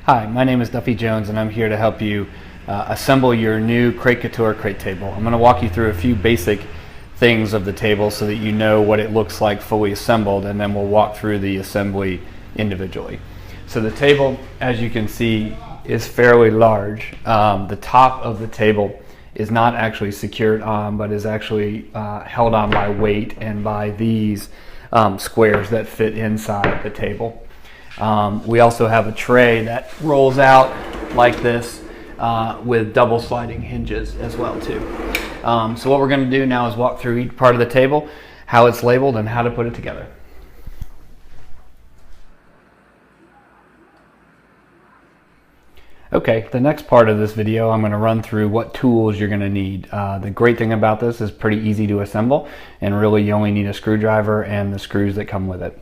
Hi, my name is Duffy Jones and I'm here to help you assemble your new Couture crate table. I'm going to walk you through a few basic things of the table so that you know what it looks like fully assembled, and then we'll walk through the assembly individually. So the table, as you can see, is fairly large. The top of the table is not actually secured on, but is actually held on by weight and by these squares that fit inside the table. We also have a tray that rolls out like this with double sliding hinges as well too. So what we're going to do now is walk through each part of the table, how it's labeled, and how to put it together. Okay, the next part of this video I'm going to run through what tools you're going to need. The great thing about this is pretty easy to assemble, and really you only need a screwdriver and the screws that come with it.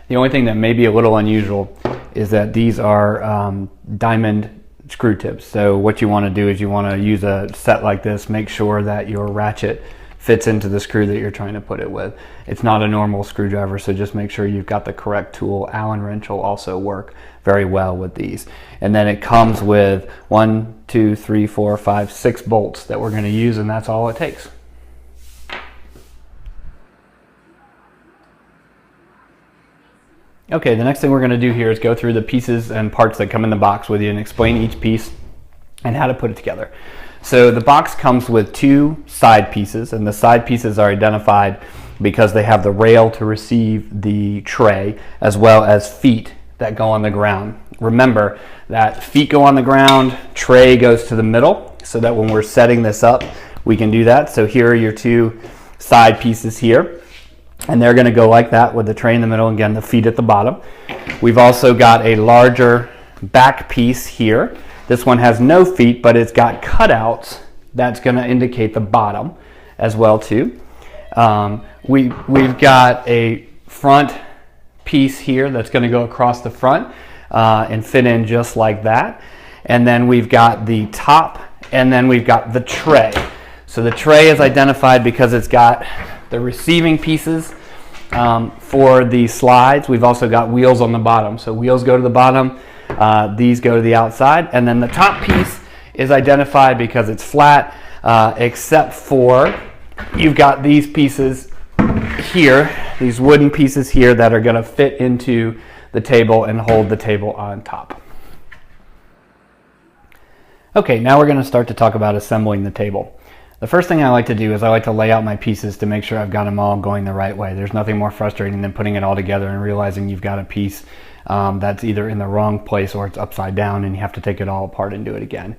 The only thing that may be a little unusual is that these are diamond screw tips. So what you want to do is you want to use a set like this, make sure that your ratchet fits into the screw that you're trying to put it with. It's not a normal screwdriver, so just make sure you've got the correct tool. Allen wrench will also work very well with these. And then it comes with 1, 2, 3, 4, 5, 6 bolts that we're going to use, and that's all it takes. Okay, the next thing we're going to do here is go through the pieces and parts that come in the box with you and explain each piece and how to put it together. So the box comes with 2 side pieces, and the side pieces are identified because they have the rail to receive the tray as well as feet that go on the ground. Remember that feet go on the ground, tray goes to the middle, so that when we're setting this up we can do that. So here are your 2 side pieces here. And they're going to go like that with the tray in the middle, again the feet at the bottom. We've also got a larger back piece here. This one has no feet, but it's got cutouts that's going to indicate the bottom as well too. We've got a front piece here that's going to go across the front and fit in just like that. And then we've got the top, and then we've got the tray. So the tray is identified because it's got the receiving pieces for the slides. We've also got wheels on the bottom. So wheels go to the bottom, these go to the outside, and then the top piece is identified because it's flat, except for you've got these pieces here, these wooden pieces here that are going to fit into the table and hold the table on top. Okay, now we're going to start to talk about assembling the table. The first thing I like to do is I like to lay out my pieces to make sure I've got them all going the right way. There's nothing more frustrating than putting it all together and realizing you've got a piece that's either in the wrong place or it's upside down and you have to take it all apart and do it again.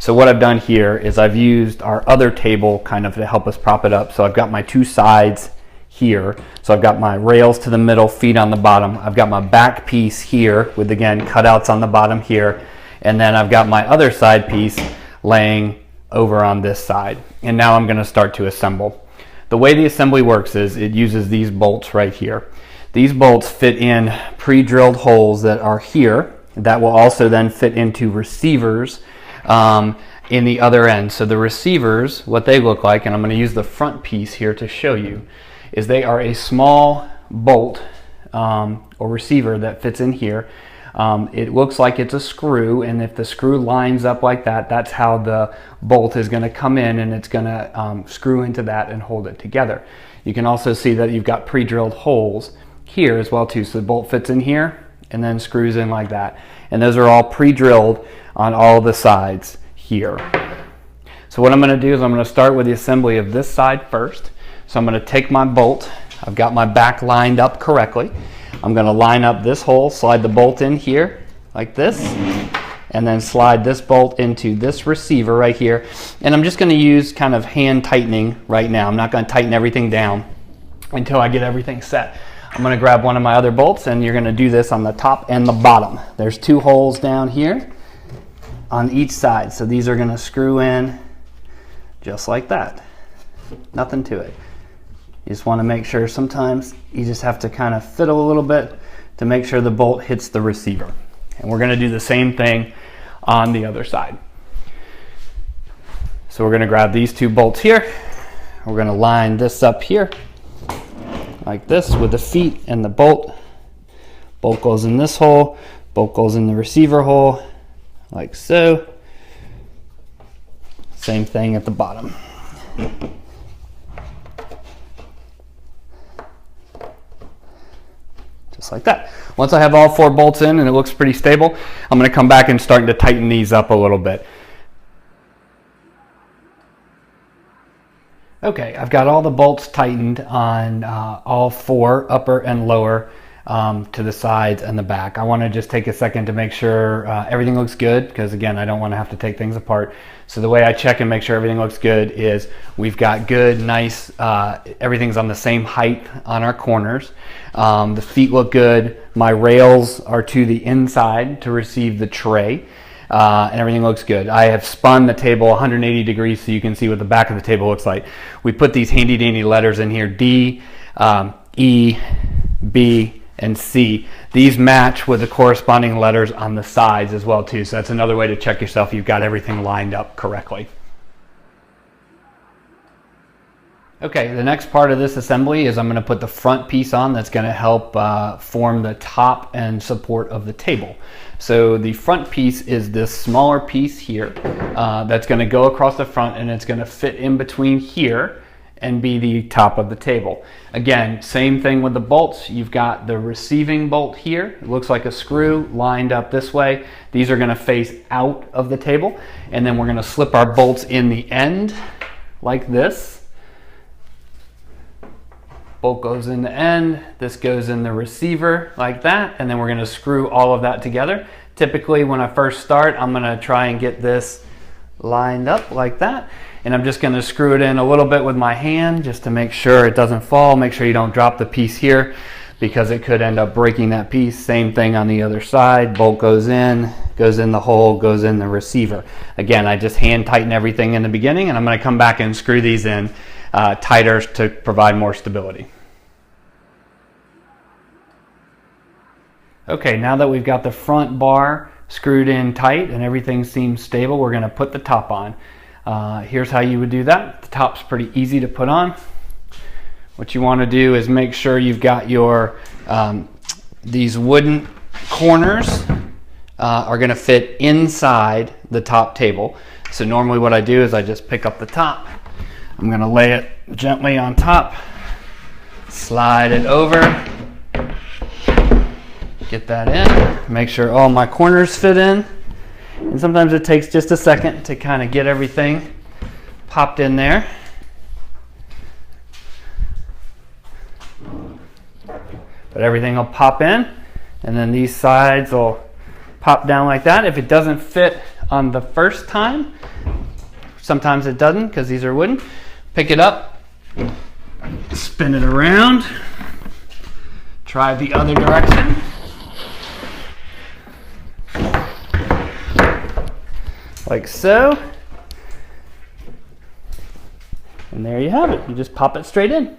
So what I've done here is I've used our other table kind of to help us prop it up. So I've got my 2 sides here. So I've got my rails to the middle, feet on the bottom. I've got my back piece here with, again, cutouts on the bottom here. And then I've got my other side piece laying over on this side. And now I'm going to start to assemble. The way the assembly works is it uses these bolts right here. These bolts fit in pre-drilled holes that are here that will also then fit into receivers in the other end. So the receivers, what they look like, and I'm going to use the front piece here to show you, is they are a small bolt or receiver that fits in here. It looks like it's a screw, and if the screw lines up like that, that's how the bolt is going to come in, and it's going to screw into that and hold it together. You can also see that you've got pre-drilled holes here as well too, so the bolt fits in here and then screws in like that, and those are all pre-drilled on all the sides here. So what I'm going to do is I'm going to start with the assembly of this side first. So I'm going to take my bolt, I've got my back lined up correctly. I'm going to line up this hole, slide the bolt in here like this, and then slide this bolt into this receiver right here. And I'm just going to use kind of hand tightening right now. I'm not going to tighten everything down until I get everything set. I'm going to grab one of my other bolts, and you're going to do this on the top and the bottom. There's 2 holes down here on each side. So these are going to screw in just like that. Nothing to it. You just want to make sure, sometimes you just have to kind of fiddle a little bit to make sure the bolt hits the receiver. And we're going to do the same thing on the other side. So we're going to grab these 2 bolts here. We're going to line this up here like this with the feet and the bolt. Bolt goes in this hole, Bolt goes in the receiver hole, like so. Same thing at the bottom. Just like that. Once I have all 4 bolts in and it looks pretty stable, I'm going to come back and start to tighten these up a little bit. Okay, I've got all the bolts tightened on all 4, upper and lower, to the sides and the back. I want to just take a second to make sure everything looks good, because again, I don't want to have to take things apart. So the way I check and make sure everything looks good is we've got good, nice, everything's on the same height on our corners. The feet look good. My rails are to the inside to receive the tray. And everything looks good. I have spun the table 180 degrees so you can see what the back of the table looks like. We put these handy dandy letters in here, D, E, B, and C. These match with the corresponding letters on the sides as well too. So that's another way to check yourself you've got everything lined up correctly. Okay, the next part of this assembly is I'm going to put the front piece on that's going to help form the top and support of the table. So the front piece is this smaller piece here that's going to go across the front, and it's going to fit in between here and be the top of the table. Again, same thing with the bolts. You've got the receiving bolt here. It looks like a screw lined up this way. These are going to face out of the table, and then we're going to slip our bolts in the end like this. Bolt goes in the end, this goes in the receiver like that, and then we're going to screw all of that together. Typically when I first start, I'm going to try and get this lined up like that, and I'm just going to screw it in a little bit with my hand just to make sure it doesn't fall. Make sure you don't drop the piece here, because it could end up breaking that piece. Same thing on the other side. Bolt goes in the hole, goes in the receiver. Again, I just hand tighten everything in the beginning, and I'm going to come back and screw these in tighter to provide more stability. Okay, now that we've got the front bar screwed in tight and everything seems stable, we're going to put the top on. Here's how you would do that. The top's pretty easy to put on. What you want to do is make sure you've got your these wooden corners are going to fit inside the top table. So normally what I do is I just pick up the top. I'm going to lay it gently on top, slide it over, get that in, make sure all my corners fit in. And sometimes it takes just a second to kind of get everything popped in there. But everything will pop in, and then these sides will pop down like that. If it doesn't fit on the first time, sometimes it doesn't because these are wooden, pick it up, spin it around, try the other direction. Like so. And there you have it. You just pop it straight in.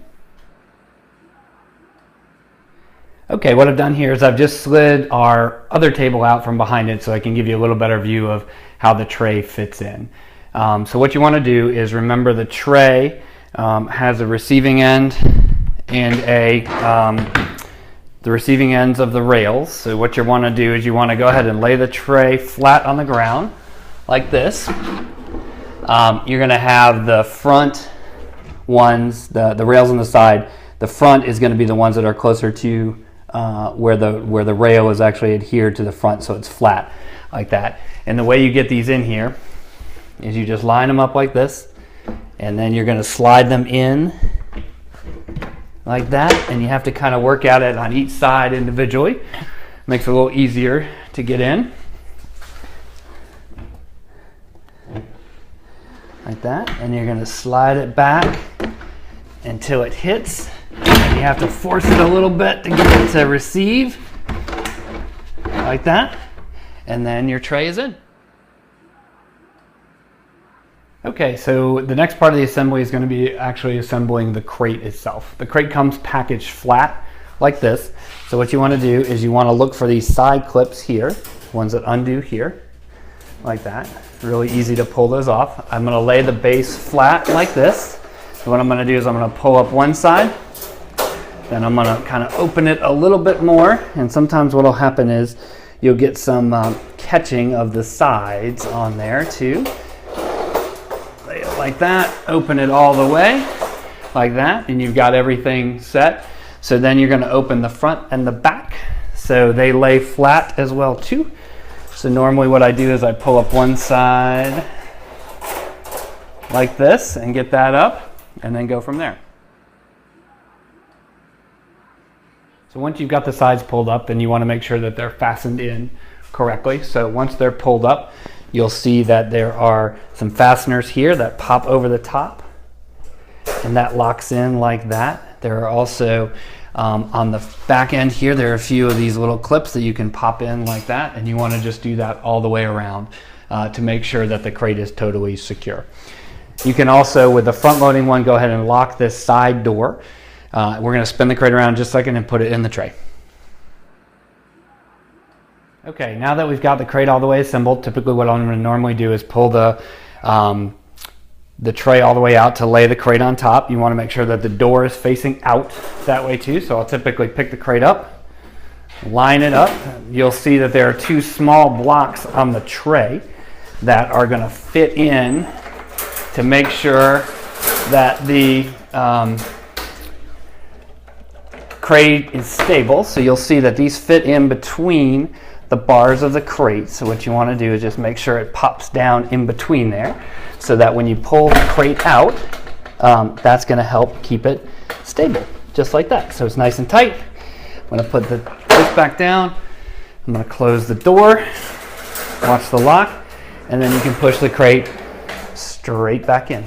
Okay, what I've done here is I've just slid our other table out from behind it so I can give you a little better view of how the tray fits in. So what you want to do is remember the tray has a receiving end and the receiving ends of the rails. So what you want to do is you want to go ahead and lay the tray flat on the ground like this. You're going to have the front ones, the rails on the side. The front is going to be the ones that are closer to where the rail is actually adhered to the front, so it's flat like that. And the way you get these in here is you just line them up like this, and then you're going to slide them in like that, and you have to kind of work at it on each side individually. Makes it a little easier to get in. Like that, and you're going to slide it back until it hits, and you have to force it a little bit to get it to receive like that, and then your tray is in. Okay, so the next part of the assembly is going to be actually assembling the crate itself. The crate comes packaged flat like this, so what you want to do is you want to look for these side clips here, ones that undo here like that. Really easy to pull those off. I'm going to lay the base flat like this. So what I'm going to do is I'm going to pull up one side, then I'm going to kind of open it a little bit more, and sometimes what will happen is you'll get some catching of the sides on there too. Lay it like that, open it all the way like that, and you've got everything set. So then you're going to open the front and the back so they lay flat as well too. So normally what I do is I pull up one side like this and get that up and then go from there. So once you've got the sides pulled up, then you want to make sure that they're fastened in correctly. So once they're pulled up, you'll see that there are some fasteners here that pop over the top, and that locks in like that. There are also on the back end here, there are a few of these little clips that you can pop in like that, and you want to just do that all the way around to make sure that the crate is totally secure. You can also, with the front loading one, go ahead and lock this side door. We're going to spin the crate around just a second and put it in the tray. Okay, now that we've got the crate all the way assembled, typically what I'm going to normally do is pull the tray all the way out to lay the crate on top. You want to make sure that the door is facing out that way too. So I'll typically pick the crate up, line it up. You'll see that there are two small blocks on the tray that are going to fit in to make sure that the crate is stable. So you'll see that these fit in between the bars of the crate. So what you want to do is just make sure it pops down in between there so that when you pull the crate out, that's going to help keep it stable, just like that. So it's nice and tight. I'm going to put this back down. I'm going to close the door, watch the lock, and then you can push the crate straight back in.